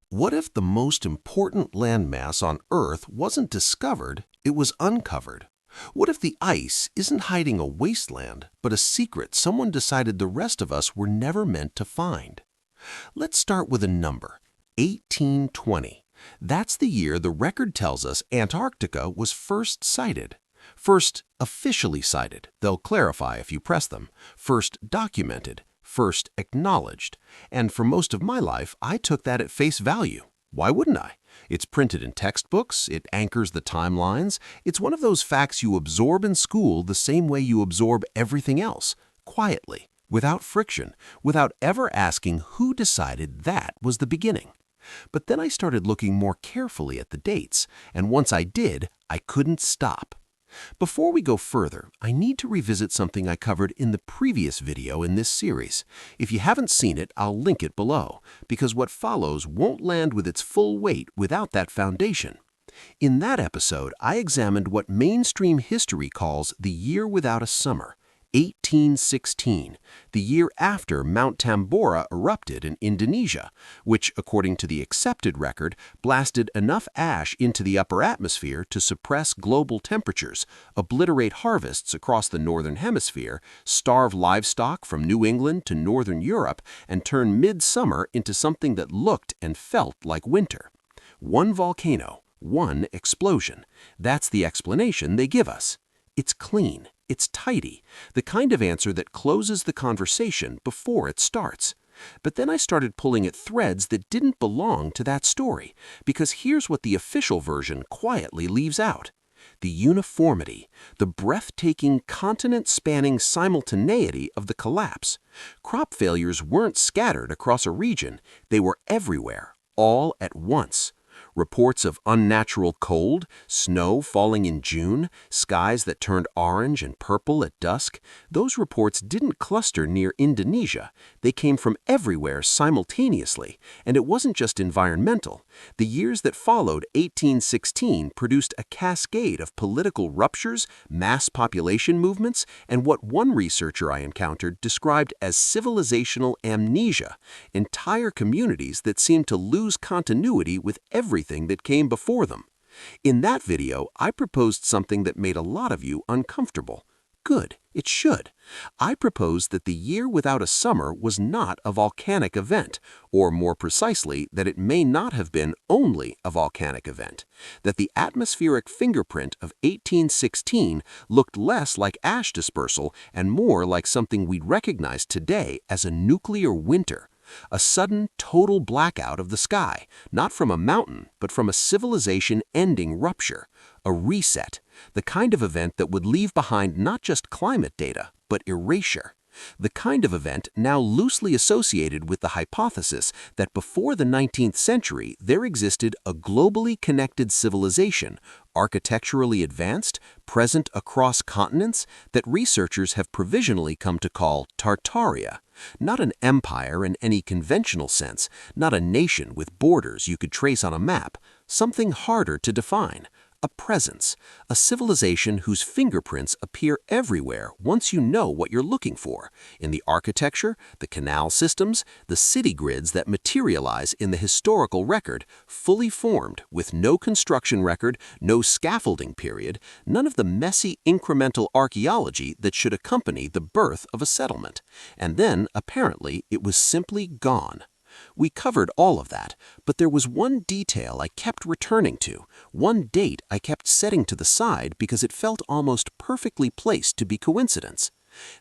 What if the most important landmass on Earth wasn't discovered, it was uncovered? What if the ice isn't hiding a wasteland, but a secret someone decided the rest of us were never meant to find? Let's start with a number, 1820. That's the year the record tells us Antarctica was first sighted. First officially cited, they'll clarify if you press them. First documented, first acknowledged. And for most of my life, I took that at face value. Why wouldn't I? It's printed in textbooks, it anchors the timelines. It's one of those facts you absorb in school the same way you absorb everything else, quietly, without friction, without ever asking who decided that was the beginning. But then I started looking more carefully at the dates, and once I did, I couldn't stop. Before we go further, I need to revisit something I covered in the previous video in this series. If you haven't seen it, I'll link it below, because what follows won't land with its full weight without that foundation. In that episode, I examined what mainstream history calls the year without a summer, 1816, the year after Mount Tambora erupted in Indonesia, which, according to the accepted record, blasted enough ash into the upper atmosphere to suppress global temperatures, obliterate harvests across the northern hemisphere, starve livestock from New England to northern Europe, and turn midsummer into something that looked and felt like winter. One volcano, one explosion. That's the explanation they give us. It's clean. It's tidy, the kind of answer that closes the conversation before it starts. But then I started pulling at threads that didn't belong to that story, because here's what the official version quietly leaves out. The uniformity, the breathtaking continent-spanning simultaneity of the collapse. Crop failures weren't scattered across a region, they were everywhere, all at once. Reports of unnatural cold, snow falling in June, skies that turned orange and purple at dusk, those reports didn't cluster near Indonesia. They came from everywhere simultaneously, and it wasn't just environmental. The years that followed 1816 produced a cascade of political ruptures, mass population movements, and what one researcher I encountered described as civilizational amnesia, entire communities that seemed to lose continuity with everything that came before them. In that video, I proposed something that made a lot of you uncomfortable. Good, it should. I proposed that the year without a summer was not a volcanic event, or more precisely, that it may not have been only a volcanic event, that the atmospheric fingerprint of 1816 looked less like ash dispersal and more like something we'd recognize today as a nuclear winter. A sudden, total blackout of the sky, not from a mountain, but from a civilization-ending rupture, a reset, the kind of event that would leave behind not just climate data, but erasure. The kind of event now loosely associated with the hypothesis that before the 19th century there existed a globally connected civilization, architecturally advanced, present across continents, that researchers have provisionally come to call Tartaria. Not an empire in any conventional sense, not a nation with borders you could trace on a map, something harder to define. A presence, a civilization whose fingerprints appear everywhere once you know what you're looking for, in the architecture, the canal systems, the city grids that materialize in the historical record, fully formed, with no construction record, no scaffolding period, none of the messy incremental archaeology that should accompany the birth of a settlement. And then, apparently, it was simply gone. We covered all of that, but there was one detail I kept returning to, one date I kept setting to the side because it felt almost perfectly placed to be coincidence.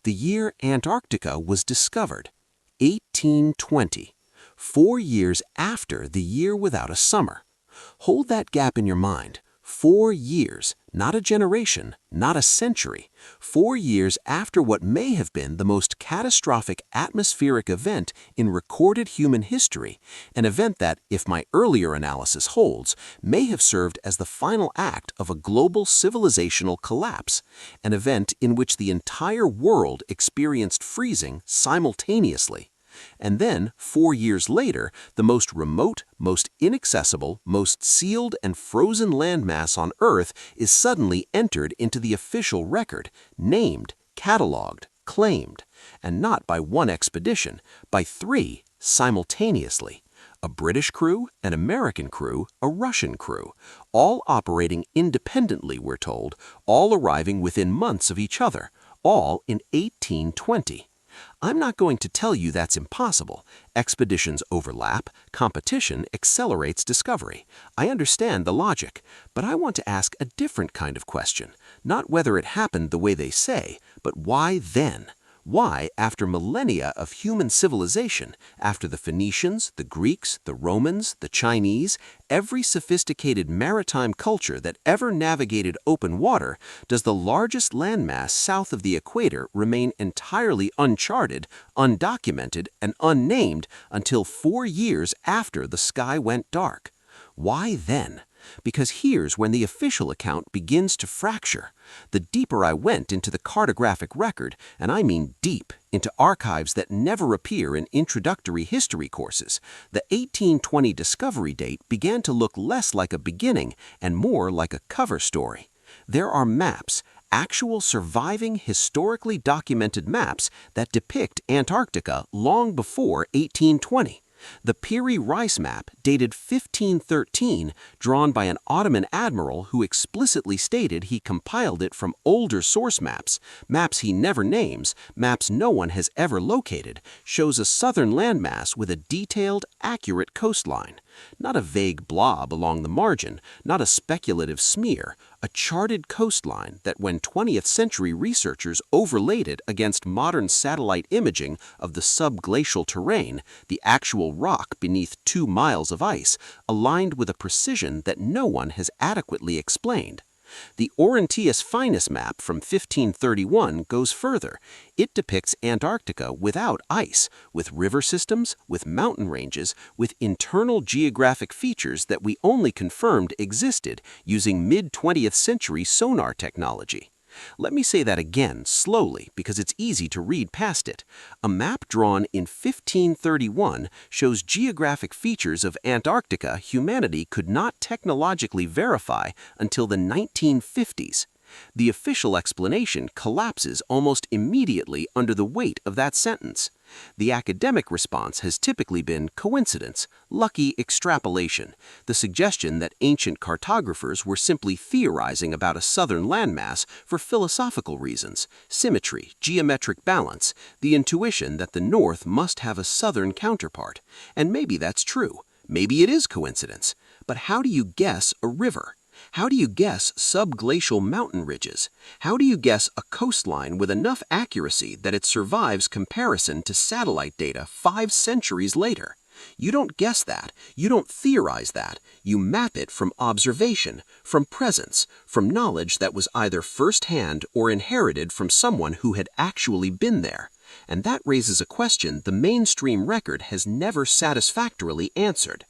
The year Antarctica was discovered, 1820, 4 years after the year without a summer. Hold that gap in your mind. 4 years, not a generation, not a century. 4 years after what may have been the most catastrophic atmospheric event in recorded human history, an event that, if my earlier analysis holds, may have served as the final act of a global civilizational collapse, an event in which the entire world experienced freezing simultaneously. And then, 4 years later, the most remote, most inaccessible, most sealed and frozen landmass on Earth is suddenly entered into the official record, named, cataloged, claimed, and not by one expedition, by 3 simultaneously. a British crew, an American crew, a Russian crew, all operating independently, we're told, all arriving within months of each other, all in 1820. I'm not going to tell you that's impossible. Expeditions overlap, competition accelerates discovery. I understand the logic, but I want to ask a different kind of question. Not whether it happened the way they say, but why then? Why, after millennia of human civilization, after the Phoenicians, the Greeks, the Romans, the Chinese, every sophisticated maritime culture that ever navigated open water, does the largest landmass south of the equator remain entirely uncharted, undocumented, and unnamed until 4 years after the sky went dark? Why then? Because here's when the official account begins to fracture. The deeper I went into the cartographic record, and I mean deep, into archives that never appear in introductory history courses, the 1820 discovery date began to look less like a beginning and more like a cover story. There are maps, actual surviving historically documented maps that depict Antarctica long before 1820. The Piri Reis map, dated 1513, drawn by an Ottoman admiral who explicitly stated he compiled it from older source maps, maps he never names, maps no one has ever located, shows a southern landmass with a detailed, accurate coastline. Not a vague blob along the margin, not a speculative smear, a charted coastline that when 20th century researchers overlaid it against modern satellite imaging of the subglacial terrain, the actual rock beneath 2 miles of ice, aligned with a precision that no one has adequately explained. The Oronteus Finaeus map from 1531 goes further. It depicts Antarctica without ice, with river systems, with mountain ranges, with internal geographic features that we only confirmed existed using mid-20th century sonar technology. Let me say that again, slowly, because it's easy to read past it. A map drawn in 1531 shows geographic features of Antarctica humanity could not technologically verify until the 1950s. The official explanation collapses almost immediately under the weight of that sentence. The academic response has typically been coincidence, lucky extrapolation, the suggestion that ancient cartographers were simply theorizing about a southern landmass for philosophical reasons, symmetry, geometric balance, the intuition that the north must have a southern counterpart. And maybe that's true. Maybe it is coincidence. But how do you guess a river? How do you guess subglacial mountain ridges? How do you guess a coastline with enough accuracy that it survives comparison to satellite data 5 centuries later? You don't guess that. You don't theorize that. You map it from observation, from presence, from knowledge that was either first-hand or inherited from someone who had actually been there. And that raises a question the mainstream record has never satisfactorily answered.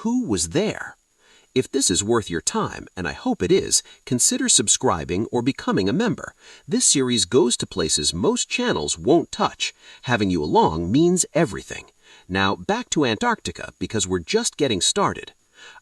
Who was there? If this is worth your time, and I hope it is, consider subscribing or becoming a member. This series goes to places most channels won't touch. Having you along means everything. Now, back to Antarctica, because we're just getting started.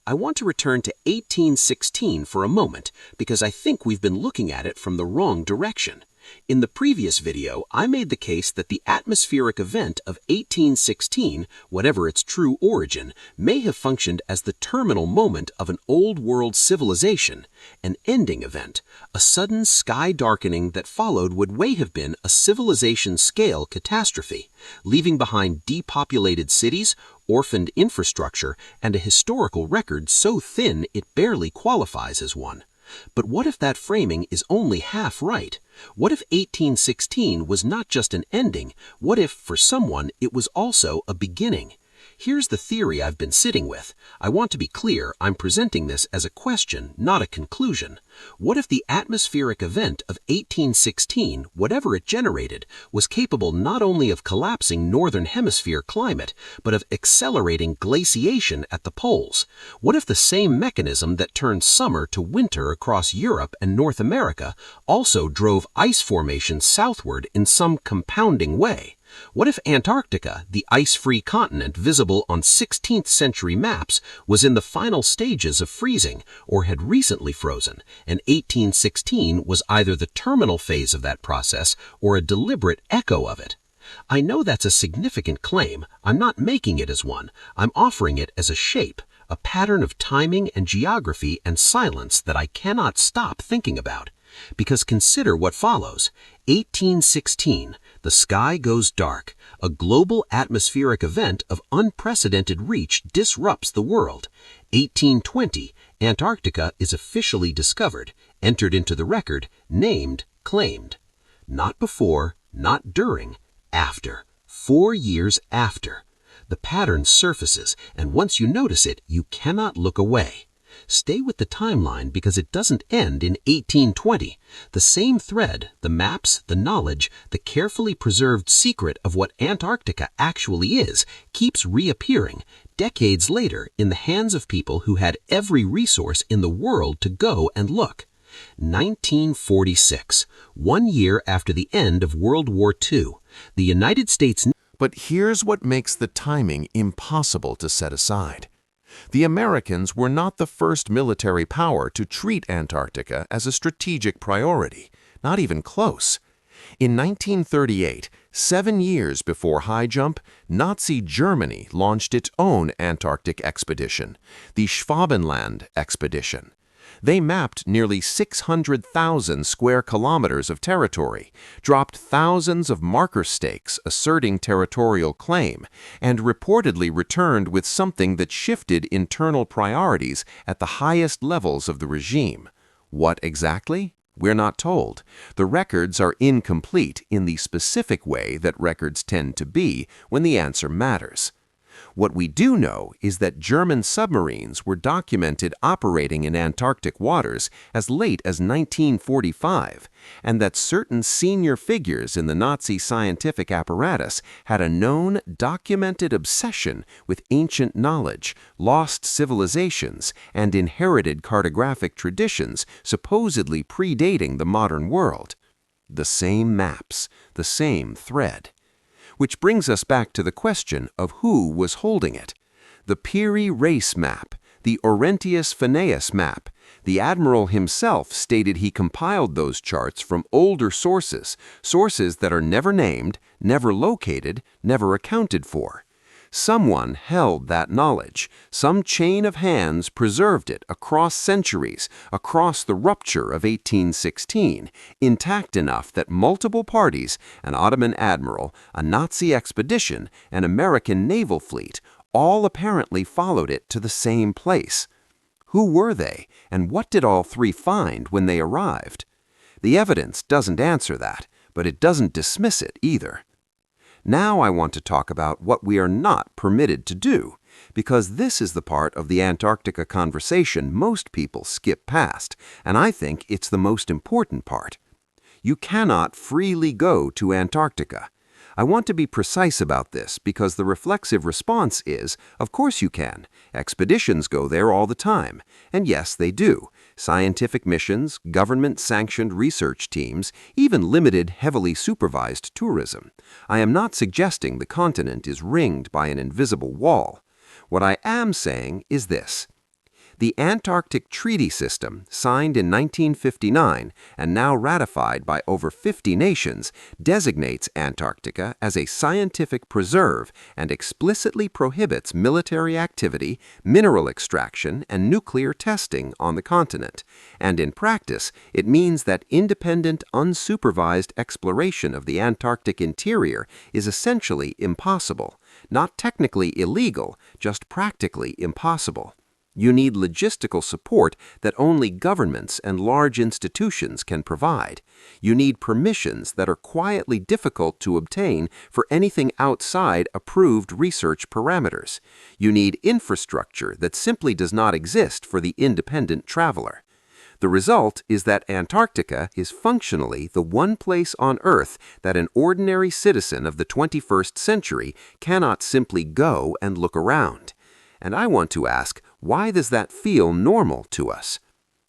I want to return to 1816 for a moment, because I think we've been looking at it from the wrong direction. In the previous video, I made the case that the atmospheric event of 1816, whatever its true origin, may have functioned as the terminal moment of an old-world civilization, an ending event, a sudden sky darkening that followed what may have been a civilization-scale catastrophe, leaving behind depopulated cities, orphaned infrastructure, and a historical record so thin it barely qualifies as one. But what if that framing is only half right? What if 1816 was not just an ending? What if, for someone, it was also a beginning? Here's the theory I've been sitting with. I want to be clear, I'm presenting this as a question, not a conclusion. What if the atmospheric event of 1816, whatever it generated, was capable not only of collapsing northern hemisphere climate, but of accelerating glaciation at the poles? What if the same mechanism that turned summer to winter across Europe and North America also drove ice formation southward in some compounding way? What if Antarctica, the ice-free continent visible on 16th century maps, was in the final stages of freezing or had recently frozen, and 1816 was either the terminal phase of that process or a deliberate echo of it? I know that's a significant claim. I'm not making it as one. I'm offering it as a shape, a pattern of timing and geography and silence that I cannot stop thinking about. Because consider what follows. 1816, the sky goes dark. A global atmospheric event of unprecedented reach disrupts the world. 1820, Antarctica is officially discovered, entered into the record, named, claimed. Not before, not during, after. 4 years after. The pattern surfaces, and once you notice it, you cannot look away. Stay with the timeline because it doesn't end in 1820. The same thread, the maps, the knowledge, the carefully preserved secret of what Antarctica actually is, keeps reappearing, decades later, in the hands of people who had every resource in the world to go and look. 1946, 1 year after the end of World War II, the United States... But here's what makes the timing impossible to set aside. The Americans were not the first military power to treat Antarctica as a strategic priority, not even close. In 1938, 7 years before High Jump, Nazi Germany launched its own Antarctic expedition, the Schwabenland expedition. They mapped nearly 600,000 square kilometers of territory, dropped thousands of marker stakes asserting territorial claim, and reportedly returned with something that shifted internal priorities at the highest levels of the regime. What exactly? We're not told. The records are incomplete in the specific way that records tend to be when the answer matters. What we do know is that German submarines were documented operating in Antarctic waters as late as 1945, and that certain senior figures in the Nazi scientific apparatus had a known, documented obsession with ancient knowledge, lost civilizations, and inherited cartographic traditions supposedly predating the modern world. The same maps, the same thread. Which brings us back to the question of who was holding it. The Piri Reis map, the Oronteus Finaeus map. The admiral himself stated he compiled those charts from older sources, sources that are never named, never located, never accounted for. Someone held that knowledge. Some chain of hands preserved it across centuries, across the rupture of 1816, intact enough that multiple parties, an Ottoman admiral, a Nazi expedition, an American naval fleet, all apparently followed it to the same place. Who were they, and what did all three find when they arrived? The evidence doesn't answer that, but it doesn't dismiss it either. Now I want to talk about what we are not permitted to do, because this is the part of the Antarctica conversation most people skip past, and I think it's the most important part. You cannot freely go to Antarctica. I want to be precise about this because the reflexive response is, of course you can. Expeditions go there all the time. And yes, they do. Scientific missions, government-sanctioned research teams, even limited, heavily supervised tourism. I am not suggesting the continent is ringed by an invisible wall. What I am saying is this. The Antarctic Treaty System, signed in 1959 and now ratified by over 50 nations, designates Antarctica as a scientific preserve and explicitly prohibits military activity, mineral extraction, and nuclear testing on the continent. And in practice, it means that independent, unsupervised exploration of the Antarctic interior is essentially impossible. Not technically illegal, just practically impossible. You need logistical support that only governments and large institutions can provide. You need permissions that are quietly difficult to obtain for anything outside approved research parameters. You need infrastructure that simply does not exist for the independent traveler. The result is that Antarctica is functionally the one place on Earth that an ordinary citizen of the 21st century cannot simply go and look around. And I want to ask, why does that feel normal to us?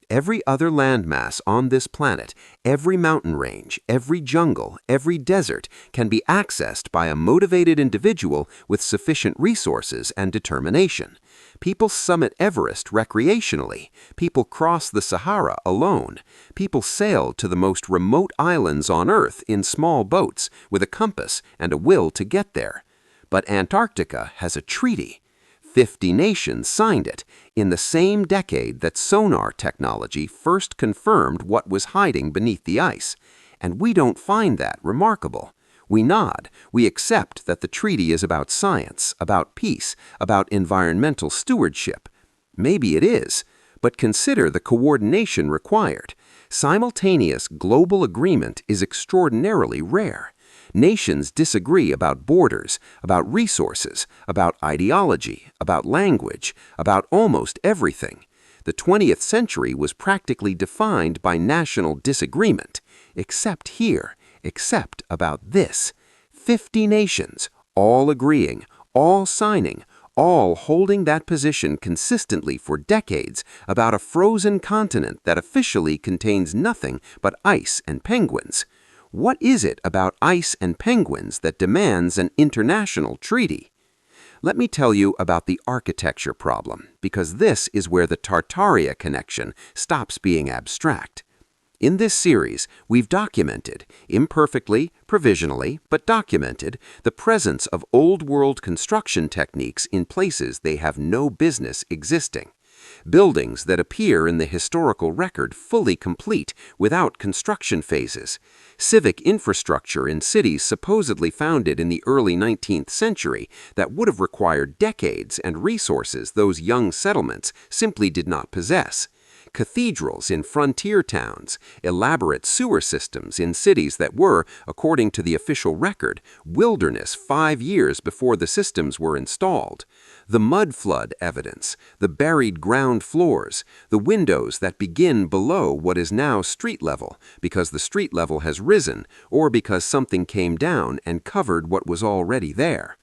Every other landmass on this planet, every mountain range, every jungle, every desert can be accessed by a motivated individual with sufficient resources and determination. People summit Everest recreationally. People cross the Sahara alone. People sail to the most remote islands on Earth in small boats with a compass and a will to get there. But Antarctica has a treaty. 50 nations signed it in the same decade that sonar technology first confirmed what was hiding beneath the ice. And we don't find that remarkable. We nod. We accept that the treaty is about science, about peace, about environmental stewardship. Maybe it is, but consider the coordination required. Simultaneous global agreement is extraordinarily rare. Nations disagree about borders, about resources, about ideology, about language, about almost everything. The 20th century was practically defined by national disagreement, except here, except about this. 50 nations, all agreeing, all signing, all holding that position consistently for decades about a frozen continent that officially contains nothing but ice and penguins. What is it about ice and penguins that demands an international treaty? Let me tell you about the architecture problem, because this is where the Tartaria connection stops being abstract. In this series, we've documented, imperfectly, provisionally, but documented, the presence of old-world construction techniques in places they have no business existing. Buildings that appear in the historical record fully complete without construction phases. Civic infrastructure in cities supposedly founded in the early 19th century that would have required decades and resources those young settlements simply did not possess. Cathedrals in frontier towns, elaborate sewer systems in cities that were, according to the official record, wilderness 5 years before the systems were installed. The mud flood evidence, the buried ground floors, the windows that begin below what is now street level because the street level has risen or because something came down and covered what was already there.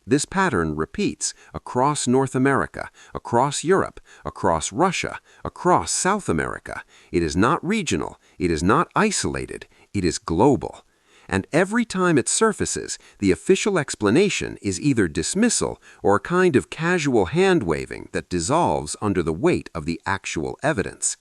This pattern repeats across North America, across Europe, across Russia, across South America. It is not regional, it is not isolated, it is global. And every time it surfaces, the official explanation is either dismissal or a kind of casual hand-waving that dissolves under the weight of the actual evidence.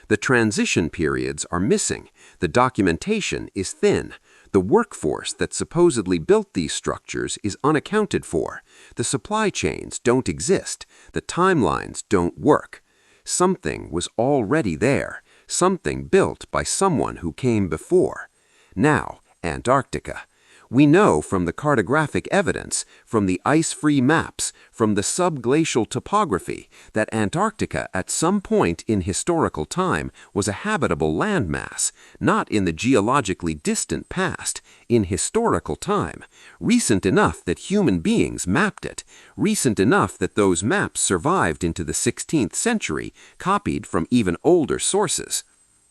The transition periods are missing, the documentation is thin. The workforce that supposedly built these structures is unaccounted for. The supply chains don't exist. The timelines don't work. Something was already there, something built by someone who came before. Now, Antarctica. We know from the cartographic evidence, from the ice-free maps, from the subglacial topography, that Antarctica at some point in historical time was a habitable landmass, not in the geologically distant past, in historical time, recent enough that human beings mapped it, recent enough that those maps survived into the 16th century, copied from even older sources.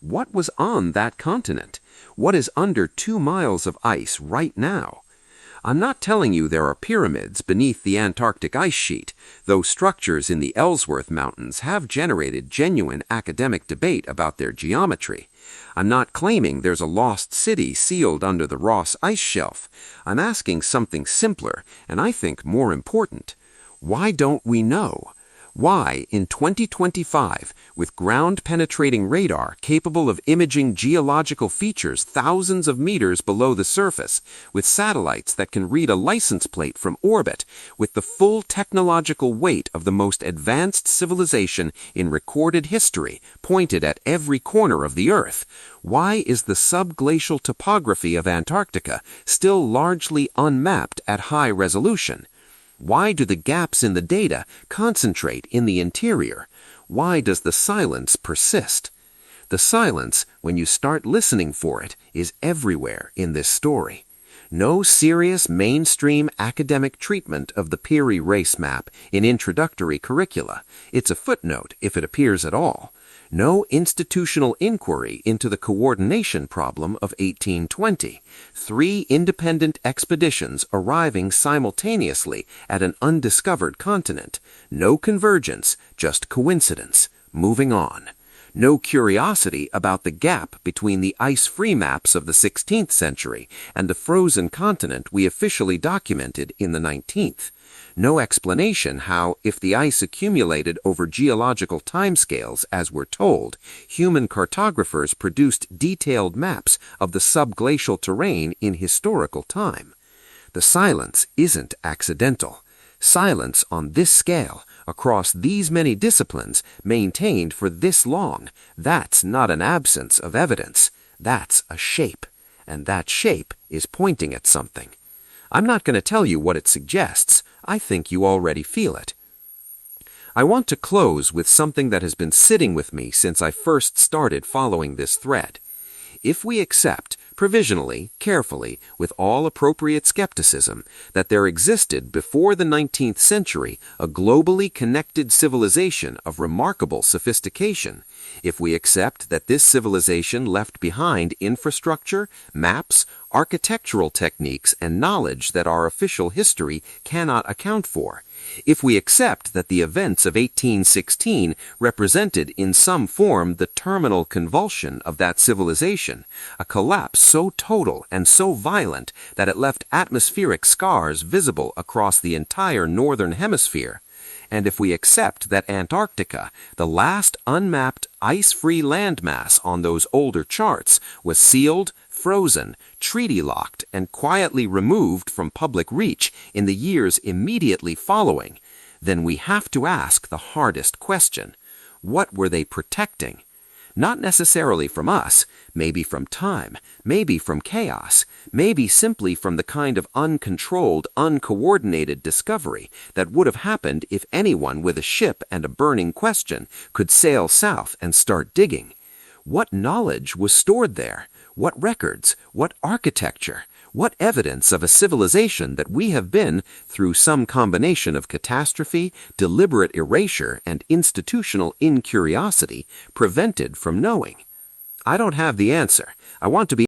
What was on that continent? What is under 2 miles of ice right now? I'm not telling you there are pyramids beneath the Antarctic ice sheet, though structures in the Ellsworth Mountains have generated genuine academic debate about their geometry. I'm not claiming there's a lost city sealed under the Ross ice shelf. I'm asking something simpler, and I think more important. Why don't we know? Why, in 2025, with ground-penetrating radar capable of imaging geological features thousands of meters below the surface, with satellites that can read a license plate from orbit, with the full technological weight of the most advanced civilization in recorded history pointed at every corner of the Earth, why is the subglacial topography of Antarctica still largely unmapped at high resolution? Why do the gaps in the data concentrate in the interior? Why does the silence persist? The silence, when you start listening for it, is everywhere in this story. No serious mainstream academic treatment of the Piri Reis map in introductory curricula. It's a footnote if it appears at all. No institutional inquiry into the coordination problem of 1820. 3 independent expeditions arriving simultaneously at an undiscovered continent. No convergence, just coincidence. Moving on. No curiosity about the gap between the ice-free maps of the 16th century and the frozen continent we officially documented in the 19th. No explanation how, if the ice accumulated over geological timescales as we're told, human cartographers produced detailed maps of the subglacial terrain in historical time. The silence isn't accidental. Silence on this scale, across these many disciplines, maintained for this long, that's not an absence of evidence. That's a shape. And that shape is pointing at something. I'm not going to tell you what it suggests. I think you already feel it. I want to close with something that has been sitting with me since I first started following this thread. If we accept, provisionally, carefully, with all appropriate skepticism, that there existed before the 19th century a globally connected civilization of remarkable sophistication, if we accept that this civilization left behind infrastructure, maps, architectural techniques, and knowledge that our official history cannot account for, if we accept that the events of 1816 represented in some form the terminal convulsion of that civilization, a collapse so total and so violent that it left atmospheric scars visible across the entire northern hemisphere, and if we accept that Antarctica, the last unmapped ice-free landmass on those older charts, was sealed, frozen, treaty-locked, and quietly removed from public reach in the years immediately following, then we have to ask the hardest question. What were they protecting? Not necessarily from us, maybe from time, maybe from chaos, maybe simply from the kind of uncontrolled, uncoordinated discovery that would have happened if anyone with a ship and a burning question could sail south and start digging. What knowledge was stored there? What records? What architecture? What evidence of a civilization that we have been, through some combination of catastrophe, deliberate erasure, and institutional incuriosity, prevented from knowing? I don't have the answer. I want to be